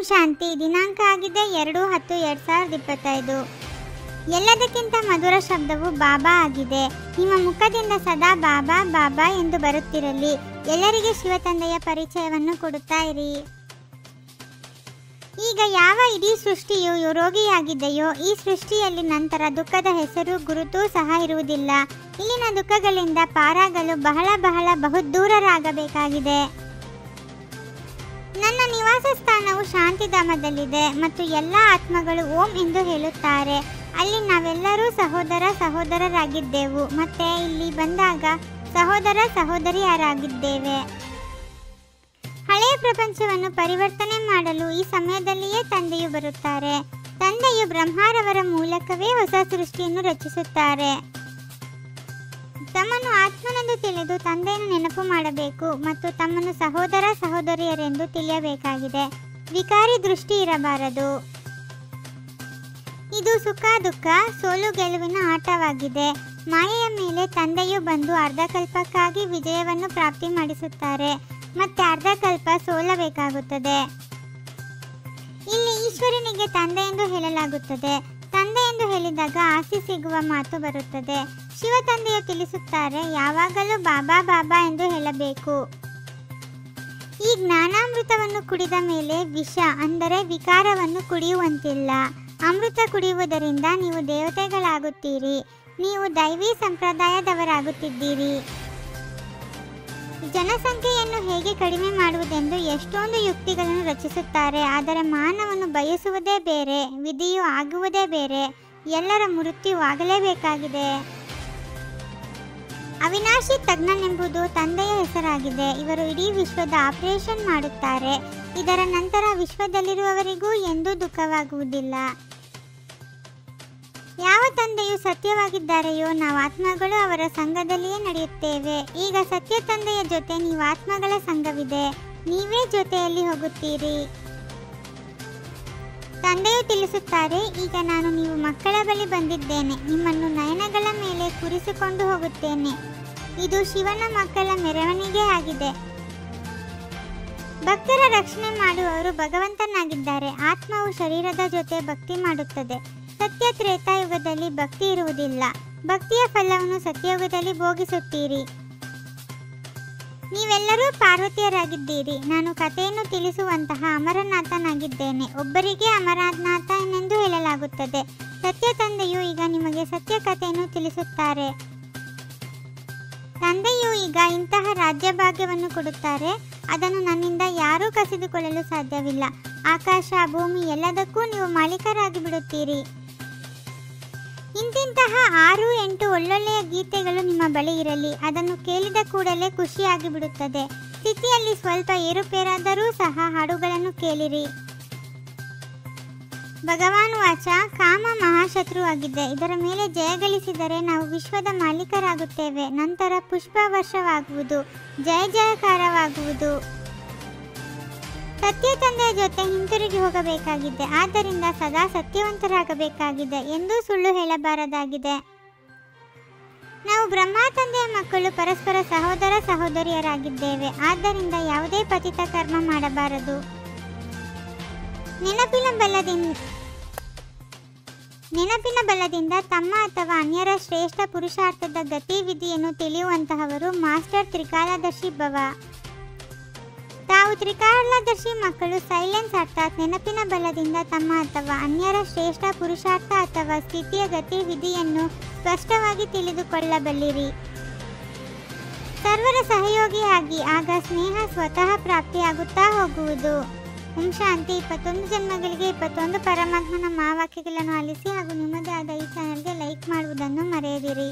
ಶಾಂತಿ. ದಿನಾಂಕ ಆಗಿದೆ 2/10/2025. ಎಲ್ಲದಕ್ಕಿಂತ ಮಧುರ ಶಬ್ದವು ಬಾಬಾ ಆಗಿದೆ. ನಿಮ್ಮ ಮುಖದಿಂದ ಸದಾ ಬಾಬಾ ಬಾಬಾ ಎಂದು ಬರುತ್ತಿರಲಿ. ಎಲ್ಲರಿಗೆ ಶಿವ ತಂದೆಯ ಪರಿಚಯವನ್ನು ಕೊಡುತ್ತಾ ಇರಿ. ಈಗ ಯಾವ ಇಡೀ ಸೃಷ್ಟಿಯು ರೋಗಿಯಾಗಿದೆಯೋ ಈ ಸೃಷ್ಟಿಯಲ್ಲಿ ನಂತರ ದುಃಖದ ಹೆಸರು ಗುರುತು ಸಹ ಇರುವುದಿಲ್ಲ. ಇಲ್ಲಿನ ದುಃಖಗಳಿಂದ ಪಾರಾಗಲು ಬಹಳ ಬಹುದೂರರಾಗಬೇಕಾಗಿದೆ. ನನ್ನ ನಿವಾಸ ಸ್ಥಾನವು ಶಾಂತಿಧಾಮದಲ್ಲಿದೆ ಮತ್ತು ಎಲ್ಲ ಆತ್ಮಗಳು ಓಂ ಎಂದು ಹೇಳುತ್ತಾರೆ. ಅಲ್ಲಿ ನಾವೆಲ್ಲರೂ ಸಹೋದರರಾಗಿದ್ದೆವು ಮತ್ತೆ ಇಲ್ಲಿ ಬಂದಾಗ ಸಹೋದರಿಯರಾಗಿದ್ದೇವೆ. ಹಳೆಯ ಪ್ರಪಂಚವನ್ನು ಪರಿವರ್ತನೆ ಮಾಡಲು ಈ ಸಮಯದಲ್ಲಿಯೇ ತಂದೆಯು ಬರುತ್ತಾರೆ. ತಂದೆಯು ಬ್ರಹ್ಮರವರ ಮೂಲಕವೇ ಹೊಸ ಸೃಷ್ಟಿಯನ್ನು ರಚಿಸುತ್ತಾರೆ. ತಮ್ಮನ್ನು ಆತ್ಮನೆಂದು ತಿಳಿದು ತಂದೆಯನ್ನು ನೆನಪು ಮಾಡಬೇಕು ಮತ್ತು ತಮ್ಮನ್ನು ಸಹೋದರಿಯರೆಂದು ತಿಳಿಯಬೇಕಾಗಿದೆ. ವಿಕಾರಿ ದೃಷ್ಟಿ ಇರಬಾರದು. ಇದು ಸುಖ ದುಃಖ ಸೋಲು ಗೆಲುವಿನ ಆಟವಾಗಿದೆ. ಮಾಯೆಯ ಮೇಲೆ ತಂದೆಯು ಬಂದು ಅರ್ಧಕಲ್ಪಕ್ಕಾಗಿ ವಿಜಯವನ್ನು ಪ್ರಾಪ್ತಿ ಮಾಡಿಸುತ್ತಾರೆ ಮತ್ತೆ ಅರ್ಧಕಲ್ಪ ಸೋಲಬೇಕಾಗುತ್ತದೆ. ಇಲ್ಲಿ ಈಶ್ವರನಿಗೆ ತಂದೆ ಎಂದು ಹೇಳಲಾಗುತ್ತದೆ. ತಂದೆ ಎಂದು ಹೇಳಿದಾಗ ಆಸಿ ಸಿಗುವ ಮಾತು ಬರುತ್ತದೆ. ಶಿವ ತಂದೆಯು ತಿಳಿಸುತ್ತಾರೆ, ಯಾವಾಗಲೂ ಬಾಬಾ ಬಾಬಾ ಎಂದು ಹೇಳಬೇಕು. ಈ ಜ್ಞಾನಾಮೃತವನ್ನು ಕುಡಿದ ಮೇಲೆ ವಿಷ ಅಂದರೆ ವಿಕಾರವನ್ನು ಕುಡಿಯುವಂತಿಲ್ಲ. ಅಮೃತ ಕುಡಿಯುವುದರಿಂದ ನೀವು ದೇವತೆಗಳಾಗುತ್ತೀರಿ. ನೀವು ದೈವಿ ಸಂಪ್ರದಾಯದವರಾಗುತ್ತಿದ್ದೀರಿ. ಜನಸಂಖ್ಯೆಯನ್ನು ಹೇಗೆ ಕಡಿಮೆ ಮಾಡುವುದೆಂದು ಎಷ್ಟೊಂದು ಯುಕ್ತಿಗಳನ್ನು ರಚಿಸುತ್ತಾರೆ. ಆದರೆ ಮಾನವನು ಬಯಸುವುದೇ ಬೇರೆ, ವಿಧಿಯು ಆಗುವುದೇ ಬೇರೆ. ಎಲ್ಲರ ಮೃತ್ಯು ಆಗಲೇಬೇಕಾಗಿದೆ. ಅವಿನಾಶಿ ತಜ್ಞನೆಂಬುದು ತಂದೆಯ ಹೆಸರಾಗಿದೆ. ಇವರು ಇಡೀ ವಿಶ್ವದ ಆಪರೇಷನ್ ಮಾಡುತ್ತಾರೆ. ಇದರ ನಂತರ ವಿಶ್ವದಲ್ಲಿರುವವರಿಗೂ ಎಂದೂ ದುಃಖವಾಗುವುದಿಲ್ಲ. ಯಾವ ತಂದೆಯು ಸತ್ಯವಾಗಿದ್ದಾರೆಯೋ ನಾವು ಆತ್ಮಗಳು ಅವರ ಸಂಘದಲ್ಲಿಯೇ ನಡೆಯುತ್ತೇವೆ. ಈಗ ಸತ್ಯ ತಂದೆಯ ಜೊತೆ ನೀವು ಆತ್ಮಗಳ ಸಂಘವಿದೆ. ನೀವೇ ಜೊತೆಯಲ್ಲಿ ಹೋಗುತ್ತೀರಿ. ತಂದೆಯು ತಿಳಿಸುತ್ತಾರೆ, ಈಗ ನಾನು ನೀವು ಮಕ್ಕಳ ಬಳಿ ಬಂದಿದ್ದೇನೆ. ನಿಮ್ಮನ್ನು ನಯನಗಳ ಮೇಲೆ ಕೂರಿಸಿಕೊಂಡು ಹೋಗುತ್ತೇನೆ. ಇದು ಶಿವನ ಮಕ್ಕಳ ಮೆರವಣಿಗೆ ಆಗಿದೆ. ಭಕ್ತರ ರಕ್ಷಣೆ ಮಾಡುವವರು ಭಗವಂತನಾಗಿದ್ದಾರೆ. ಆತ್ಮವು ಶರೀರದ ಜೊತೆ ಭಕ್ತಿ ಮಾಡುತ್ತದೆ. ಸತ್ಯ ತ್ರೇತಾಯುಗದಲ್ಲಿ ಭಕ್ತಿ ಇರುವುದಿಲ್ಲ. ಭಕ್ತಿಯ ಫಲವನ್ನು ಸತ್ಯಯುಗದಲ್ಲಿ ಭೋಗಿಸುತ್ತೀರಿ. ನೀವೆಲ್ಲರೂ ಪಾರ್ವತಿಯರಾಗಿದ್ದೀರಿ. ನಾನು ಕಥೆಯನ್ನು ತಿಳಿಸುವಂತಹ ಅಮರನಾಥನಾಗಿದ್ದೇನೆ. ಒಬ್ಬರಿಗೆ ಅಮರನಾಥ ಎಂದು ಹೇಳಲಾಗುತ್ತದೆ. ಸತ್ಯ ತಂದೆಯು ಈಗ ನಿಮಗೆ ಸತ್ಯ ಕಥೆಯನ್ನು ತಿಳಿಸುತ್ತಾರೆ. ತಂದೆಯು ಈಗ ಇಂತಹ ರಾಜ್ಯಭಾಗ್ಯವನ್ನು ಕೊಡುತ್ತಾರೆ. ಅದನ್ನು ನನ್ನಿಂದ ಯಾರೂ ಕಸಿದುಕೊಳ್ಳಲು ಸಾಧ್ಯವಿಲ್ಲ. ಆಕಾಶ ಭೂಮಿ ಎಲ್ಲದಕ್ಕೂ ನೀವು ಮಾಲೀಕರಾಗಿ ಬಿಡುತ್ತೀರಿ. ಇಂತಿಂತಹ 6-8 ಒಳ್ಳೊಳ್ಳೆಯ ಗೀತೆಗಳು ನಿಮ್ಮ ಬಳಿ ಇರಲಿ. ಅದನ್ನು ಕೇಳಿದ ಕೂಡಲೇ ಖುಷಿಯಾಗಿ ಬಿಡುತ್ತದೆ. ಸ್ಥಿತಿಯಲ್ಲಿ ಸ್ವಲ್ಪ ಏರುಪೇರಾದರೂ ಸಹ ಹಾಡುಗಳನ್ನು ಕೇಳಿರಿ. ಭಗವಾನ್ ವಾಚ, ಕಾಮ ಮಹಾಶತ್ರು ಆಗಿದೆ. ಇದರ ಮೇಲೆ ಜಯಗಳಿಸಿದರೆ ನಾವು ವಿಶ್ವದ ಮಾಲೀಕರಾಗುತ್ತೇವೆ. ನಂತರ ಪುಷ್ಪವರ್ಷವಾಗುವುದು, ಜಯಕಾರವಾಗುವುದು. ಸತ್ಯ ತಂದೆಯ ಜೊತೆ ಹಿಂತಿರುಗಿ ಹೋಗಬೇಕಾಗಿದೆ. ಆದ್ದರಿಂದ ಸದಾ ಸತ್ಯವಂತರಾಗಬೇಕಾಗಿದೆ. ಎಂದೂ ಸುಳ್ಳು ಹೇಳಬಾರದಾಗಿದೆ. ನಾವು ಬ್ರಹ್ಮ ತಂದೆಯ ಮಕ್ಕಳು ಪರಸ್ಪರ ಸಹೋದರಿಯರಾಗಿದ್ದೇವೆ. ಆದ್ದರಿಂದ ಯಾವುದೇ ಪತಿತ ಕರ್ಮ ಮಾಡಬಾರದು. ನೆನಪಿನ ಬಲದಿಂದ ತಮ್ಮ ಅಥವಾ ಅನ್ಯರ ಶ್ರೇಷ್ಠ ಪುರುಷಾರ್ಥದ ಗತಿವಿಧಿಯನ್ನು ತಿಳಿಯುವಂತಹವರು ಮಾಸ್ಟರ್ ತ್ರಿಕಾಲದರ್ಶಿ ಭವ. ತಾವು ತ್ರಿಕಾಲದರ್ಶಿ ಮಕ್ಕಳು ಸೈಲೆನ್ಸ್ ಅರ್ಥಾತ್ ನೆನಪಿನ ಬಲದಿಂದ ತಮ್ಮ ಅಥವಾ ಅನ್ಯರ ಶ್ರೇಷ್ಠ ಪುರುಷಾರ್ಥ ಅಥವಾ ಸ್ಥಿತಿಯ ಗತಿವಿಧಿಯನ್ನು ಸ್ಪಷ್ಟವಾಗಿ ತಿಳಿದುಕೊಳ್ಳಬಲ್ಲಿರಿ. ಸರ್ವರ ಸಹಯೋಗಿಯಾಗಿ ಆಗ ಸ್ನೇಹ ಸ್ವತಃ ಪ್ರಾಪ್ತಿಯಾಗುತ್ತಾ ಹೋಗುವುದು. ಓಂ ಶಾಂತಿ. 21 ಜನ್ಮಗಳಿಗೆ 21 ಪರಮಾತ್ಮನ ಮಹಾವಾಕ್ಯಗಳನ್ನು ಆಲಿಸಿ ಹಾಗೂ ನಿಮ್ಮದೇ ಆದ ಈ ಚಾನೆಲ್ಗೆ ಲೈಕ್ ಮಾಡುವುದನ್ನು ಮರೆಯದಿರಿ.